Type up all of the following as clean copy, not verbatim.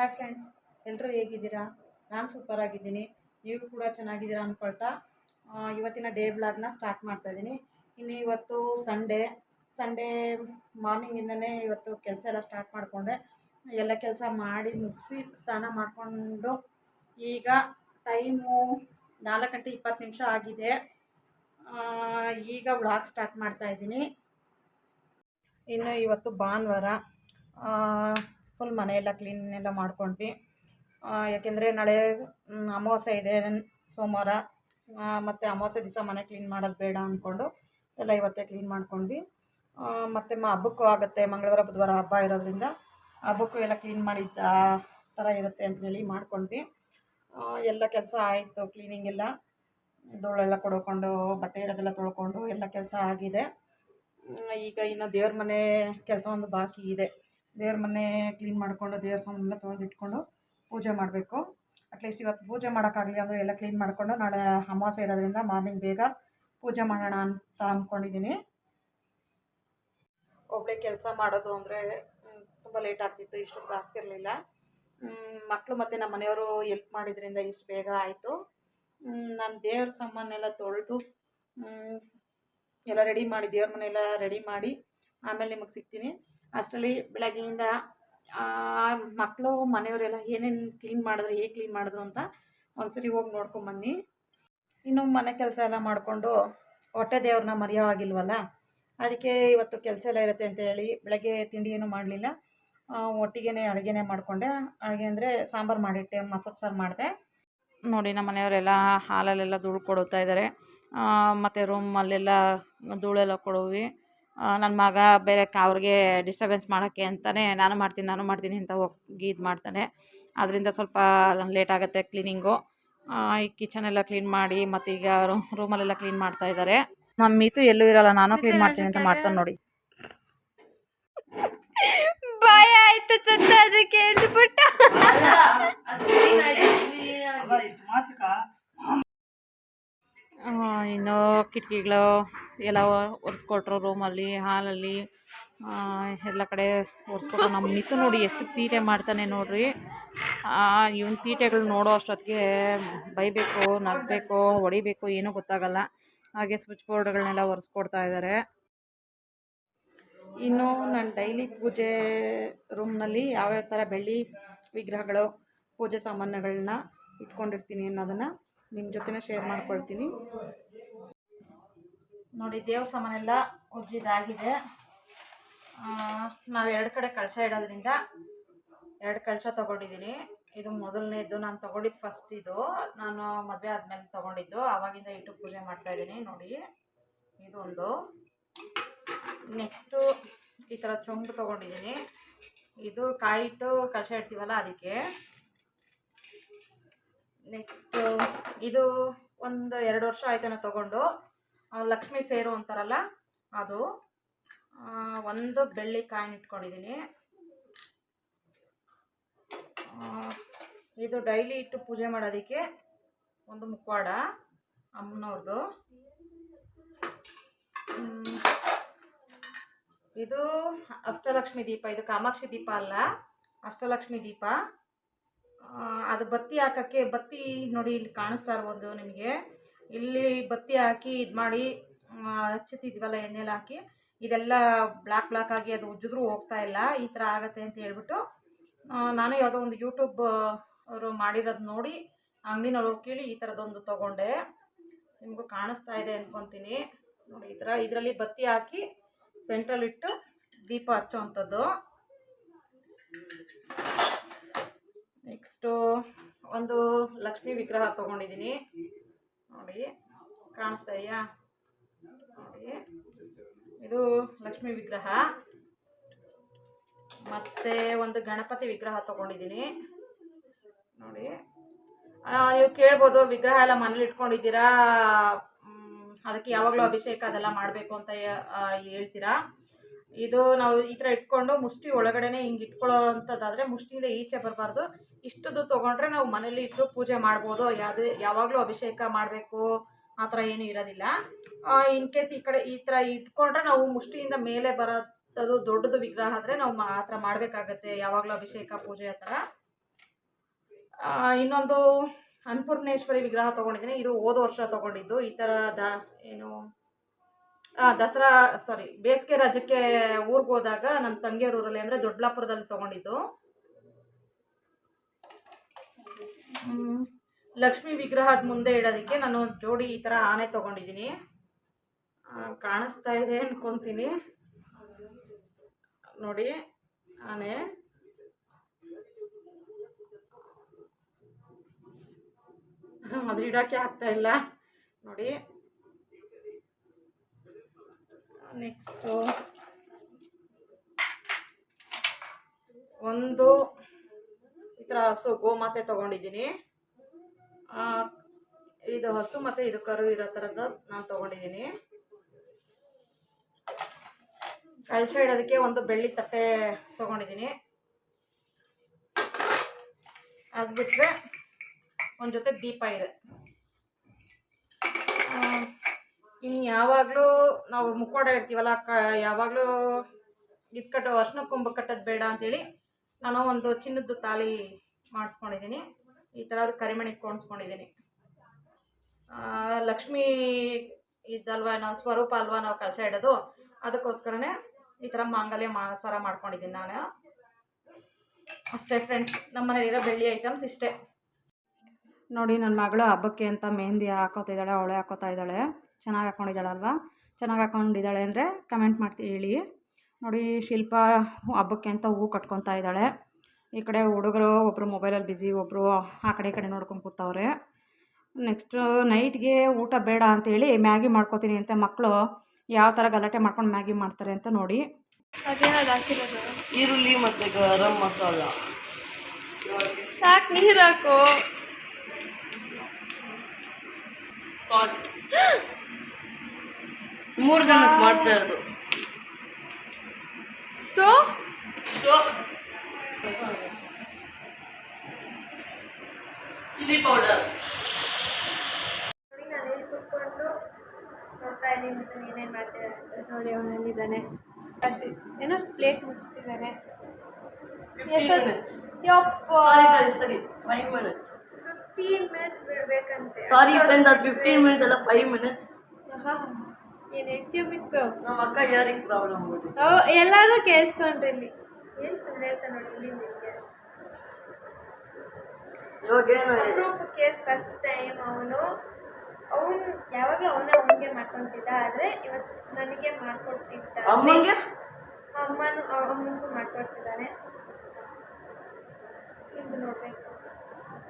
Hi friends, ಎಲ್ಲರೂ ಹೇಗಿದ್ದೀರಾ? ನಾನು ಸೂಪರ್ ಆಗಿದ್ದೀನಿ. ನೀವು ಕೂಡ ಚೆನ್ನಾಗಿದ್ದೀರಾ ಅಂದ್ಕೊಳ್ತಾ ಇವತ್ತಿನ ಡೇ ವ್ಲಾಗ್ನ ಸ್ಟಾರ್ಟ್ ಮಾಡ್ತಾಯಿದ್ದೀನಿ. ಇನ್ನು ಇವತ್ತು ಸಂಡೇ ಮಾರ್ನಿಂಗಿಂದನೇ ಇವತ್ತು ಕೆಲಸ ಎಲ್ಲ ಸ್ಟಾರ್ಟ್ ಮಾಡಿಕೊಂಡೆ. ಎಲ್ಲ ಕೆಲಸ ಮಾಡಿ ಮುಗಿಸಿ ಸ್ನಾನ ಮಾಡಿಕೊಂಡು ಈಗ ಟೈಮು 4:20 ಆಗಿದೆ. ಈಗ ವ್ಲಾಗ್ ಸ್ಟಾರ್ಟ್ ಮಾಡ್ತಾಯಿದ್ದೀನಿ. ಇನ್ನು ಇವತ್ತು ಭಾನುವಾರ ಫುಲ್ ಮನೆಯೆಲ್ಲ ಕ್ಲೀನ್ ಎಲ್ಲ ಮಾಡ್ಕೊಂಡ್ವಿ. ಯಾಕೆಂದರೆ ನಾಳೆ ಅಮಾವಾಸ್ಯೆ ಇದೆ ಸೋಮವಾರ, ಮತ್ತು ಅಮಾವಾಸ್ಯೆ ದಿವಸ ಮನೆ ಕ್ಲೀನ್ ಮಾಡೋದು ಬೇಡ ಅಂದ್ಕೊಂಡು ಎಲ್ಲ ಇವತ್ತೇ ಕ್ಲೀನ್ ಮಾಡ್ಕೊಂಡ್ವಿ. ಮತ್ತು ಹಬ್ಬಕ್ಕೂ ಆಗುತ್ತೆ, ಮಂಗಳವಾರ ಬುಧವಾರ ಹಬ್ಬ ಇರೋದ್ರಿಂದ ಹಬ್ಬಕ್ಕೂ ಎಲ್ಲ ಕ್ಲೀನ್ ಮಾಡಿದ್ದ ಥರ ಇರುತ್ತೆ ಅಂಥೇಳಿ ಮಾಡ್ಕೊಂಡ್ವಿ. ಎಲ್ಲ ಕೆಲಸ ಆಯಿತು, ಕ್ಲೀನಿಂಗ್ ಎಲ್ಲ, ಧೂಳೆಲ್ಲ ಕೊಡ್ಕೊಂಡು ಬಟ್ಟೆ ಇರೋದೆಲ್ಲ ತೊಳ್ಕೊಂಡು ಎಲ್ಲ ಕೆಲಸ ಆಗಿದೆ. ಈಗ ಇನ್ನು ದೇವ್ರ ಮನೆ ಕೆಲಸ ಒಂದು ಬಾಕಿ ಇದೆ. ದೇವ್ರ ಮನೆ ಕ್ಲೀನ್ ಮಾಡಿಕೊಂಡು ದೇವ್ರ ಸಾಮಾನೆಲ್ಲ ತೊಳೆದಿಟ್ಕೊಂಡು ಪೂಜೆ ಮಾಡಬೇಕು. ಅಟ್ಲೀಸ್ಟ್ ಇವತ್ತು ಪೂಜೆ ಮಾಡೋಕ್ಕಾಗಲಿ ಅಂದರೆ ಎಲ್ಲ ಕ್ಲೀನ್ ಮಾಡಿಕೊಂಡು ನಾಳೆ ಅಮಾವಾಸ್ಯೆ ಇರೋದ್ರಿಂದ ಮಾರ್ನಿಂಗ್ ಬೇಗ ಪೂಜೆ ಮಾಡೋಣ ಅಂತ ಅಂದ್ಕೊಂಡಿದ್ದೀನಿ. ಒಬ್ಬಳೇ ಕೆಲಸ ಮಾಡೋದು ಅಂದರೆ ತುಂಬ ಲೇಟ್ ಆಗ್ತಿತ್ತು, ಇಷ್ಟೊತ್ತಿಗೆ ಆಗ್ತಿರಲಿಲ್ಲ. ಮಕ್ಕಳು ಮತ್ತು ನಮ್ಮ ಮನೆಯವರು ಎಲ್ಪ್ ಮಾಡಿದ್ರಿಂದ ಇಷ್ಟು ಬೇಗ ಆಯಿತು. ನಾನು ದೇವ್ರ ಸಾಮಾನೆಲ್ಲ ತೊಳೆದು ಎಲ್ಲ ರೆಡಿ ಮಾಡಿ, ದೇವ್ರ ಮನೆಯೆಲ್ಲ ರೆಡಿ ಮಾಡಿ ಆಮೇಲೆ ನಿಮಗೆ ಸಿಗ್ತೀನಿ. ಅಷ್ಟರಲ್ಲಿ ಬೆಳಗ್ಗೆಯಿಂದ ಮಕ್ಕಳು ಮನೆಯವರೆಲ್ಲ ಏನೇನು ಕ್ಲೀನ್ ಮಾಡಿದ್ರು, ಹೇಗೆ ಕ್ಲೀನ್ ಮಾಡಿದ್ರು ಅಂತ ಒಂದ್ಸರಿ ಹೋಗಿ ನೋಡ್ಕೊಂಬನ್ನಿ. ಇನ್ನು ಮನೆ ಕೆಲಸ ಎಲ್ಲ ಮಾಡಿಕೊಂಡು ಹೊಟ್ಟೆ ದೇವ್ರನ್ನ ಮರೆಯೋ ಆಗಿಲ್ವಲ್ಲ, ಅದಕ್ಕೆ ಇವತ್ತು ಕೆಲಸ ಎಲ್ಲ ಇರುತ್ತೆ ಅಂತೇಳಿ ಬೆಳಗ್ಗೆ ತಿಂಡಿ ಏನೂ ಮಾಡಲಿಲ್ಲ. ಒಟ್ಟಿಗೆ ಅಡುಗೆನೇ ಮಾಡಿಕೊಂಡೆ. ಅಡುಗೆ ಅಂದರೆ ಸಾಂಬಾರು ಮಾಡಿಟ್ಟೆ, ಮಸೊಪ್ಪು ಸಾರು ಮಾಡಿದೆ. ನೋಡಿ, ನಮ್ಮ ಮನೆಯವರೆಲ್ಲ ಹಾಲಲ್ಲೆಲ್ಲ ಧೂಳು ಕೊಡುತ್ತಾ ಇದ್ದಾರೆ, ಮತ್ತು ರೂಮಲ್ಲೆಲ್ಲ ಧೂಳೆಲ್ಲ ಕೊಡುವಿ. ನನ್ನ ಮಗ ಬೇರೆ ಅವ್ರಿಗೆ ಡಿಸ್ಟರ್ಬೆನ್ಸ್ ಮಾಡೋಕ್ಕೆ ಅಂತಲೇ ನಾನು ಮಾಡ್ತೀನಿ ಅಂತ ಹೋಗಿ ಇದು ಮಾಡ್ತಾನೆ. ಅದರಿಂದ ಸ್ವಲ್ಪ ಲೇಟ್ ಆಗುತ್ತೆ ಕ್ಲೀನಿಂಗು. ಈ ಕಿಚನೆಲ್ಲ ಕ್ಲೀನ್ ಮಾಡಿ ಮತ್ತು ಈಗ ರೂಮಲ್ಲೆಲ್ಲ ಕ್ಲೀನ್ ಮಾಡ್ತಾ ಇದ್ದಾರೆ. ನಮ್ಮ ಮೀತು ಎಲ್ಲೂ ಇರೋಲ್ಲ, ನಾನು ಕ್ಲೀನ್ ಮಾಡ್ತೀನಿ ಅಂತ ಮಾಡ್ತಾನೆ ನೋಡಿ. ಭಯ ಆಯ್ತು ಅದಕ್ಕೆ ಹೇಳ್ಬಿಟ್ಟ. ಇನ್ನು ಕಿಟಕಿಗಳು ಎಲ್ಲ ಒರೆಸ್ಕೊಟ್ರು, ರೂಮಲ್ಲಿ, ಹಾಲಲ್ಲಿ ಎಲ್ಲ ಕಡೆ ಒರೆಸ್ಕೊಟ್ರು. ನಮ್ಮ ಮಿತ್ತು ನೋಡಿ ಎಷ್ಟು ತೀಟೆ ಮಾಡ್ತಾನೆ ನೋಡ್ರಿ. ಇವನ್ ತೀಟೆಗಳು ನೋಡೋ ಅಷ್ಟೊತ್ತಿಗೆ ಬೈಬೇಕು, ನಗಬೇಕು, ಹೊಡಿಬೇಕು, ಏನೂ ಗೊತ್ತಾಗಲ್ಲ. ಹಾಗೆ ಸ್ವಿಚ್ ಬೋರ್ಡ್ಗಳನ್ನೆಲ್ಲ ಒರೆಸ್ಕೊಡ್ತಾ ಇದ್ದಾರೆ. ಇನ್ನು ನಾನು ಡೈಲಿ ಪೂಜೆ ರೂಮ್ನಲ್ಲಿ ಯಾವ್ಯಾವ ಥರ ಬೆಳ್ಳಿ ವಿಗ್ರಹಗಳು, ಪೂಜೆ ಸಾಮಾನುಗಳನ್ನ ಇಟ್ಕೊಂಡಿರ್ತೀನಿ ಅನ್ನೋದನ್ನು ನಿಮ್ಮ ಜೊತೆನೇ ಶೇರ್ ಮಾಡ್ಕೊಳ್ತೀನಿ. ನೋಡಿ, ದೇವ್ರ ಸಾಮಾನೆಲ್ಲ ಉಜ್ಜಿದಾಗಿದೆ. ನಾವು 2 ಕಡೆ ಕಳಶ ಇಡೋದ್ರಿಂದ 2 ಕಳಶ ತೊಗೊಂಡಿದ್ದೀನಿ. ಇದು ಮೊದಲನೇದು, ನಾನು ತೊಗೊಂಡಿದ್ದು ಫಸ್ಟ್. ಇದು ನಾನು ಮದುವೆ ಆದಮೇಲೆ ತೊಗೊಂಡಿದ್ದು, ಆವಾಗಿಂದ ಇಟ್ಟು ಪೂಜೆ ಮಾಡ್ತಾಯಿದ್ದೀನಿ. ನೋಡಿ, ಇದೊಂದು. ನೆಕ್ಸ್ಟು ಈ ಥರ ಚೊಂಬು ತೊಗೊಂಡಿದ್ದೀನಿ. ಇದು ಕಾಯಿ ಇಟ್ಟು ಕಳಶ ಇಡ್ತೀವಲ್ಲ ಅದಕ್ಕೆ. ನೆಕ್ಸ್ಟು ಇದು ಒಂದು 2 ವರ್ಷ ಆಯಿತು ನಾನು ತೊಗೊಂಡು. ಲಕ್ಷ್ಮೀ ಸೇರು ಅಂತಾರಲ್ಲ ಅದು. ಒಂದು ಬೆಳ್ಳಿ ಕಾಯಿನ ಇಟ್ಕೊಂಡಿದ್ದೀನಿ. ಇದು ಡೈಲಿ ಇಟ್ಟು ಪೂಜೆ ಮಾಡೋದಕ್ಕೆ ಒಂದು ಮುಖವಾಡ ಅಮ್ಮನವ್ರದ್ದು. ಇದು ಅಷ್ಟಲಕ್ಷ್ಮಿ ದೀಪ. ಇದು ಕಾಮಾಕ್ಷಿ ದೀಪ ಅಲ್ಲ, ಅಷ್ಟಲಕ್ಷ್ಮಿ ದೀಪ. ಅದು ಬತ್ತಿ ಹಾಕೋಕ್ಕೆ, ಬತ್ತಿ ನೋಡಿ ಇಲ್ಲಿ ಕಾಣಿಸ್ತಾ ಇರ್ಬೋದು ನಿಮಗೆ. ಇಲ್ಲಿ ಬತ್ತಿ ಹಾಕಿ ಇದು ಮಾಡಿ ಹಚ್ಚುತ್ತಿದ್ವಲ್ಲ, ಎಣ್ಣೆಲಿ ಹಾಕಿ, ಇದೆಲ್ಲ ಬ್ಲ್ಯಾಕ್ ಆಗಿ ಅದು ಉಜ್ಜಿದ್ರೂ ಹೋಗ್ತಾ ಇಲ್ಲ. ಈ ಥರ ಆಗುತ್ತೆ ಅಂತ ಹೇಳ್ಬಿಟ್ಟು ನಾನು ಯಾವುದೋ ಒಂದು ಯೂಟ್ಯೂಬ್ ಅವರು ಮಾಡಿರೋದು ನೋಡಿ ಅಂಗಡಿನವ್ರು ಹೋಗಿ ಕೇಳಿ ಈ ಥರದೊಂದು ತೊಗೊಂಡೆ. ನಿಮಗೂ ಕಾಣಿಸ್ತಾ ಇದೆ ಅಂದ್ಕೊತೀನಿ. ನೋಡಿ, ಈ ಥರ ಇದರಲ್ಲಿ ಬತ್ತಿ ಹಾಕಿ ಸೆಂಟ್ರಲ್ಲಿಟ್ಟು ದೀಪ ಹಚ್ಚೋ ಅಂಥದ್ದು. ನೆಕ್ಸ್ಟು ಒಂದು ಲಕ್ಷ್ಮೀ ವಿಗ್ರಹ ತೊಗೊಂಡಿದ್ದೀನಿ. ನೋಡಿ, ಕಾಣಿಸ್ತಾ ಇದೆಯಾ? ನೋಡಿ, ಇದು ಲಕ್ಷ್ಮೀ ವಿಗ್ರಹ. ಮತ್ತು ಒಂದು ಗಣಪತಿ ವಿಗ್ರಹ ತೊಗೊಂಡಿದ್ದೀನಿ. ನೋಡಿ, ನೀವು ಕೇಳ್ಬೋದು, ವಿಗ್ರಹ ಎಲ್ಲ ಮನೇಲಿ ಇಟ್ಕೊಂಡಿದ್ದೀರಾ, ಅದಕ್ಕೆ ಯಾವಾಗಲೂ ಅಭಿಷೇಕ ಅದೆಲ್ಲ ಮಾಡಬೇಕು ಅಂತ ಹೇಳ್ತೀರಾ. ಇದು ನಾವು ಈ ಥರ ಇಟ್ಕೊಂಡು ಮುಷ್ಟಿ ಒಳಗಡೆನೆ ಹಿಂಗೆ ಇಟ್ಕೊಳ್ಳೋ ಅಂಥದ್ದಾದರೆ ಮುಷ್ಟಿಯಿಂದ ಈಚೆ ಬರಬಾರ್ದು. ಇಷ್ಟದ್ದು ತೊಗೊಂಡ್ರೆ ನಾವು ಮನೇಲಿ ಇಟ್ಟು ಪೂಜೆ ಮಾಡ್ಬೋದು. ಯಾವಾಗಲೂ ಅಭಿಷೇಕ ಮಾಡಬೇಕು ಆ ಥರ ಏನೂ ಇರೋದಿಲ್ಲ. ಇನ್ ಕೇಸ್ ಈ ಕಡೆ ಈ ಥರ ಇಟ್ಕೊಂಡ್ರೆ ನಾವು ಮುಷ್ಟಿಯಿಂದ ಮೇಲೆ ಬರೋದು ದೊಡ್ಡದು ವಿಗ್ರಹ ಆದರೆ ನಾವು ಆ ಥರ ಮಾಡಬೇಕಾಗತ್ತೆ, ಯಾವಾಗಲೂ ಅಭಿಷೇಕ ಪೂಜೆ ಆ ಥರ. ಇನ್ನೊಂದು ಅನ್ನಪೂರ್ಣೇಶ್ವರಿ ವಿಗ್ರಹ ತೊಗೊಂಡಿದ್ದೀನಿ. ಇದು ಹೋದ ವರ್ಷ ತೊಗೊಂಡಿದ್ದು. ಈ ಥರ ಏನು ದಸರಾ ಬೇಸಿಗೆ ರಜಕ್ಕೆ ಊರಿಗೆ ಹೋದಾಗ ನಮ್ಮ ತಂಗಿಯವ್ರ ಊರಲ್ಲಿ ಅಂದರೆ ದೊಡ್ಡಬಳ್ಳಾಪುರದಲ್ಲಿ ತೊಗೊಂಡಿದ್ದು. ಲಕ್ಷ್ಮಿ ವಿಗ್ರಹದ ಮುಂದೆ ಇಡೋದಕ್ಕೆ ನಾನು ಜೋಡಿ ಈ ಥರ ಆನೆ ತೊಗೊಂಡಿದ್ದೀನಿ. ಕಾಣಿಸ್ತಾ ಇದೆ ಅನ್ಕೊತೀನಿ ನೋಡಿ ಆನೆ. ಅದು ಇಡೋಕ್ಕೆ ಆಗ್ತಾ ಇಲ್ಲ ನೋಡಿ. ನೆಕ್ಸ್ಟು ಒಂದು ಈ ಥರ ಹಸು ಗೋಮಾತೆ ತೊಗೊಂಡಿದ್ದೀನಿ. ಇದು ಹಸು ಮತ್ತು ಇದು ಕರು ಇರೋ ಥರದ್ದು ನಾನು ತೊಗೊಂಡಿದ್ದೀನಿ. ಕಳಶ ಇಡೋದಕ್ಕೆ ಒಂದು ಬೆಳ್ಳಿ ತಟ್ಟೆ ತೊಗೊಂಡಿದ್ದೀನಿ. ಅದು ಬಿಟ್ಟರೆ ಒಂದು ಜೊತೆ ದೀಪ ಇದೆ. ಇನ್ನು ಯಾವಾಗಲೂ ನಾವು ಮುಖವಾಡ ಇಡ್ತೀವಲ್ಲ, ಯಾವಾಗಲೂ ಇದು ಅರ್ಶಿನ ಕೊಂಬು ಕಟ್ಟೋದು ಬೇಡ ಅಂಥೇಳಿ ನಾನು ಒಂದು ಚಿನ್ನದ್ದು ತಾಳಿ ಮಾಡಿಸ್ಕೊಂಡಿದ್ದೀನಿ. ಈ ಥರದ್ದು ಕರಿಮಣಿ ಕೊಂಡಿಸ್ಕೊಂಡಿದ್ದೀನಿ. ಲಕ್ಷ್ಮೀ ಇದ್ದಲ್ವ, ನಾವು ಸ್ವರೂಪ ಅಲ್ವಾ ನಾವು ಕಳಶ ಇಡೋದು, ಅದಕ್ಕೋಸ್ಕರನೇ ಈ ಥರ ಮಾಂಗಲ್ಯ ಸರ ಮಾಡ್ಕೊಂಡಿದ್ದೀನಿ ನಾನು. ಅಷ್ಟೇ ಫ್ರೆಂಡ್ಸ್, ನಮ್ಮ ಮನೇಲಿರೋ ಬೆಳ್ಳಿ ಐಟಮ್ಸ್ ಇಷ್ಟೇ ನೋಡಿ. ನನ್ನ ಮಗಳು ಹಬ್ಬಕ್ಕೆ ಅಂತ ಮೆಹಂದಿ ಹಾಕೋತಿದ್ದಾಳೆ, ಅವಳೆ ಹಾಕೋತಾ ಇದ್ದಾಳೆ. ಚೆನ್ನಾಗಿ ಹಾಕ್ಕೊಂಡಿದ್ದಾಳಲ್ವ? ಚೆನ್ನಾಗಿ ಹಾಕ್ಕೊಂಡಿದ್ದಾಳೆ ಅಂದರೆ ಕಮೆಂಟ್ ಮಾಡ್ತೀವಿ ಹೇಳಿ ನೋಡಿ. ಶಿಲ್ಪ ಹಬ್ಬಕ್ಕೆ ಅಂತ ಹೂವು ಕಟ್ಕೊತಾ ಇದ್ದಾಳೆ. ಈ ಕಡೆ ಹುಡುಗರು ಒಬ್ಬರು ಮೊಬೈಲಲ್ಲಿ ಬ್ಯುಸಿ, ಒಬ್ಬರು ಆ ಕಡೆ ಈ ಕಡೆ ನೋಡ್ಕೊಂಡು ಕೂತವ್ರೆ. ನೆಕ್ಸ್ಟು ನೈಟ್ಗೆ ಊಟ ಬೇಡ ಅಂತೇಳಿ ಮ್ಯಾಗಿ ಮಾಡ್ಕೋತೀನಿ ಅಂತ ಮಕ್ಕಳು ಯಾವ ಥರ ಗಲಾಟೆ ಮಾಡ್ಕೊಂಡು ಮ್ಯಾಗಿ ಮಾಡ್ತಾರೆ ಅಂತ ನೋಡಿ. ಅದೇನದು ಹಾಕಿರೋದು? ಈರುಳ್ಳಿ ಮತ್ತು ಗರಂ ಮಸಾಲ. ಸಾಕು, ನೀರು ಹಾಕು. ಸಾಲ್ಟ್. 3 ಜನಕ್ಕೆ ಮಾಡ್ತಾ ಇರೋದು. So chilli powder. ನೋಡಿ, ನಾನು ಇಲ್ಲಿ ಕುತ್ಕೊಂಡು ನೋಡ್ತಾ ಇದ್ದೀನಿ ಮತ್ತು ನೀನೇನು ಮಾಡ್ತೀರ ಅಂತ ನೋಡಿ. ಅವನಲ್ಲಿದ್ದಾನೆ, ಏನೋ ಪ್ಲೇಟ್ ಮುಚ್ಚಿದ್ದಾನೆ. 15 minutes. ಯಪ್ಪ, Sorry, 5 minutes. 15 minutes ಬಿಡ್ಬೇಕಂತೆ. Sorry friends, ಅದು 15 minutes ಅಲ್ಲ, 5 minutes. ಏನು ಹೇಳ್ತೀಯ ಬಿತ್ತು? ನಮ್ಮ ಅಕ್ಕ ಇಯರಿಂಗ್ ಪ್ರಾಬ್ಲಮ್ ಬಿಟ್ಟು ಎಲ್ಲರೂ ಕೇಳಿಸ್ಕೊಂಡ್ರಿ ಇಲ್ಲಿ. ಏನು ಸುಮ್ಮನೆ ಹೇಳ್ತಾ ನೋಡಿ ಇಲ್ಲಿ ನಿಮಗೆ. ಇವಾಗೇನು ಫಸ್ಟ್ ಟೈಮ್ ಅವನು ಯಾವಾಗಲೂ ಅವನಿಗೆ ಮಾಡ್ಕೊತಿದ್ದ, ಆದರೆ ಇವತ್ತು ನನಗೆ ಮಾಡ್ಕೊಡ್ತಿದ್ದ. ಅಮ್ಮನಿಗೆ ಅಮ್ಮನಿಗೂ ಮಾಡ್ಕೊಡ್ತಿದ್ದಾನೆ. ಇದು ನೋಡ್ಬೇಕು,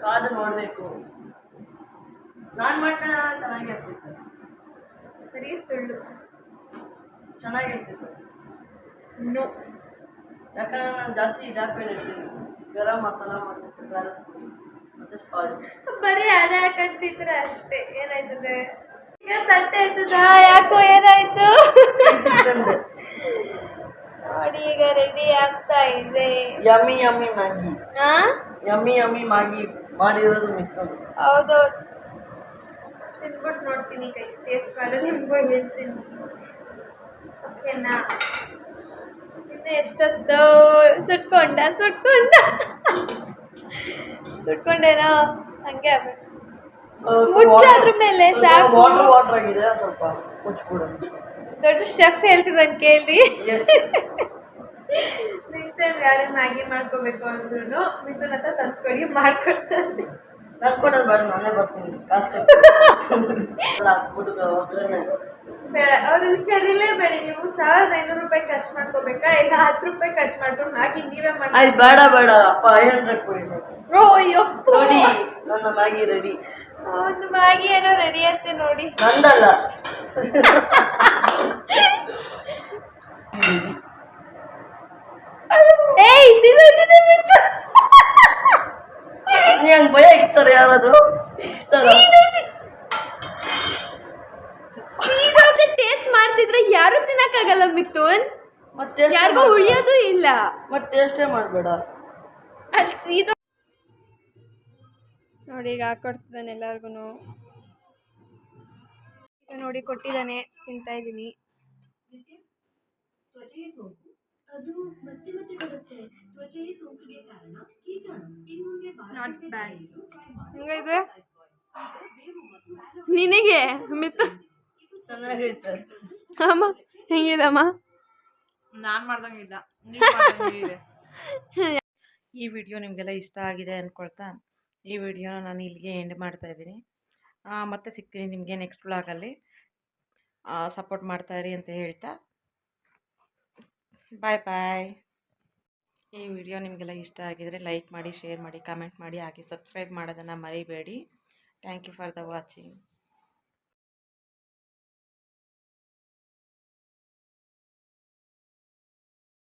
ಕಾದು ನೋಡಬೇಕು. ನಾನು ಮಾಡ್ತಾನೆ, ಚೆನ್ನಾಗಿರ್ತಿತ್ತು. ಬರೀ ಸುಳ್ಳು. ಚೆನ್ನಾಗಿರ್ತಿತ್ತು. ನೋ, ಯಾಕಂದರೆ ನಾನು ಜಾಸ್ತಿ ಇದಾಕೊಂಡಿರ್ತೀನಿ, ಗರಂ ಮಸಾಲ ಮತ್ತು ಖಾರದ ಪುಡಿ ಮತ್ತು ಸಾಲ್ಟ್. ಬರೀ ಅದೇ ಹಾಕಂತಿದ್ರೆ ಅಷ್ಟೇ. ಏನಾಯ್ತದೆ ಈಗ? ತಟ್ಟೆ ಇರ್ತದ? ಯಾಕೋ ಏನಾಯ್ತು ನೋಡಿ. ಈಗ ರೆಡಿ ಆಗ್ತಾ ಇದೆ. Yummy Maggi. ಯಮ್ಮಿ ಮ್ಯಾಗಿ ಮಾಡಿರೋದು ಮಿಕ್ಕದು. ಹೌದು, ತಿನ್ಬಿಟ್ಟು ನೋಡ್ತೀನಿ, ಕೈ ಟೇಸ್ಟ್ ಮಾಡಿ ನಿಮ್ಗೂ ಹೇಳ್ತೀನಿ. ಓಕೆನಾ? ಇನ್ನು ಎಷ್ಟೊತ್ತು ಸುಟ್ಕೊಂಡೇನೋ ಹಂಗೆ ಆಗ್ಬೇಕು. ಮುಚ್ಚಾದ್ರ ಮೇಲೆ ಸಾಕು. ವಾಟರ್ ಆಗಿದೆ, ಸ್ವಲ್ಪ ಮುಚ್ಚಿಬಿಡೋದು. ದೊಡ್ಡ ಶೆಫ್ ಹೇಳ್ತಿದ್ದಾನೆ ಕೇಳಿ. ನೆಕ್ಸ್ಟ್ ಟೈಮ್ ಯಾರೇ ಮ್ಯಾಗಿ ಮಾಡ್ಕೋಬೇಕು ಅಂದ್ರೂ ಮಿಥುನ್ ಹತ್ರ ತಂದ್ಕೊಡಿ, ಮಾಡ್ಕೊಡ್ತಾನೆ. ತಂದ್ಕೊಡೋದು ಬೇಡ, ನಾನೇ ಬರ್ತೀನಿ. ಕಾಸು ಹಾಕ್ಬಿಟ್ಟು ಒಗ್ಗರಣೆ ಬೇಡ, ಅವ್ರಿಗೆ ಕರೀಲೇಬೇಡಿ. ನೀವು 1500 ರೂಪಾಯಿ ಖರ್ಚು ಮಾಡ್ಕೋಬೇಕಾ, ಇಲ್ಲ 10 ರೂಪಾಯಿ ಖರ್ಚು ಮಾಡ್ಕೊಂಡು ಮ್ಯಾಗಿ ನೀವೇ ಮಾಡಿ. ಆಯ್ತು, ಬೇಡ 500 ಕೊಡಿ. ಅಯ್ಯೋ ನೋಡಿ, ನನ್ನ ಮ್ಯಾಗಿ ರೆಡಿ. ಒಂದು ಮ್ಯಾಗಿ ಏನೋ ರೆಡಿ ಅಂತೆ ನೋಡಿ. ನಂದಲ್ಲ. ಏಯ್, ಸಿಗೋದಿದೆ ಮಿತ್ತು. ನೀನು ಭಯ ಇರ್ತಾರೆ ಯಾರಾದರೂ ಟೇಸ್ಟ್ ಮಾಡ್ತಿದ್ರೆ ಯಾರು ತಿನ್ನಕ್ಕಾಗಲ್ಲ ಮಿಥುನ್. ಮತ್ತೆ ಯಾರಿಗೂ ಉಳಿಯೋದು ಇಲ್ಲ. ಮತ್ತೆ ಟೇಸ್ಟೇ ಮಾಡಬೇಡ. ಅಲ್ಲಿ ಸೀದಾ ನೋಡಿ, ಈಗ ಹಾಕೊಡ್ತಿದ್ದಾನೆ ಎಲ್ಲರಿಗೂ. ಈಗ ನೋಡಿ ಕೊಟ್ಟಿದ್ದಾನೆ, ತಿಂತಾ ಇದ್ದೀನಿ. ತ್ವಚೆಯ ಸೋಂಕು ಅದು ಮತ್ತೆ ಬರುತ್ತೆ. ತ್ವಚೆಯ ಸೋಂಕಿಗೆ ಕಾರಣ ಕೀಟಾಣು. ಇನ್ನು ನಾಟ್ ಬ್ಯಾಡ್. ಹೆಂಗೈತೆ ನಿನಗೆ ಮಿತ್ತು? ಚೆನ್ನಾಗೈತೆ. ಅಮ್ಮ ಹೆಂಗಿದಮ್ಮ? ನಾನು ಮಾಡ್ದಂಗಿಲ್ಲ, ನೀವು ಮಾಡ್ದಂಗಿದೆ. ಈ ವಿಡಿಯೋ ನಿಮಗೆಲ್ಲ ಇಷ್ಟ ಆಗಿದೆ ಅಂದ್ಕೊಳ್ತಾ ಈ ವಿಡಿಯೋನ ನಾನು ಇಲ್ಲಿಗೆ ಎಂಡ್ ಮಾಡ್ತಾಯಿದ್ದೀನಿ. ಮತ್ತೆ ಸಿಗ್ತೀನಿ ನಿಮಗೆ ನೆಕ್ಸ್ಟ್ ವ್ಲಾಗಲ್ಲಿ. ಸಪೋರ್ಟ್ ಮಾಡ್ತಾಯಿರಿ ಅಂತ ಹೇಳ್ತಾ ಬಾಯ್ ಬಾಯ್. ಈ ವಿಡಿಯೋ ನಿಮಗೆಲ್ಲ ಇಷ್ಟ ಆಗಿದರೆ ಲೈಕ್ ಮಾಡಿ, ಶೇರ್ ಮಾಡಿ, ಕಮೆಂಟ್ ಮಾಡಿ, ಹಾಗೆ ಸಬ್ಸ್ಕ್ರೈಬ್ ಮಾಡೋದನ್ನು ಮರಿಬೇಡಿ. Thank you for the watching.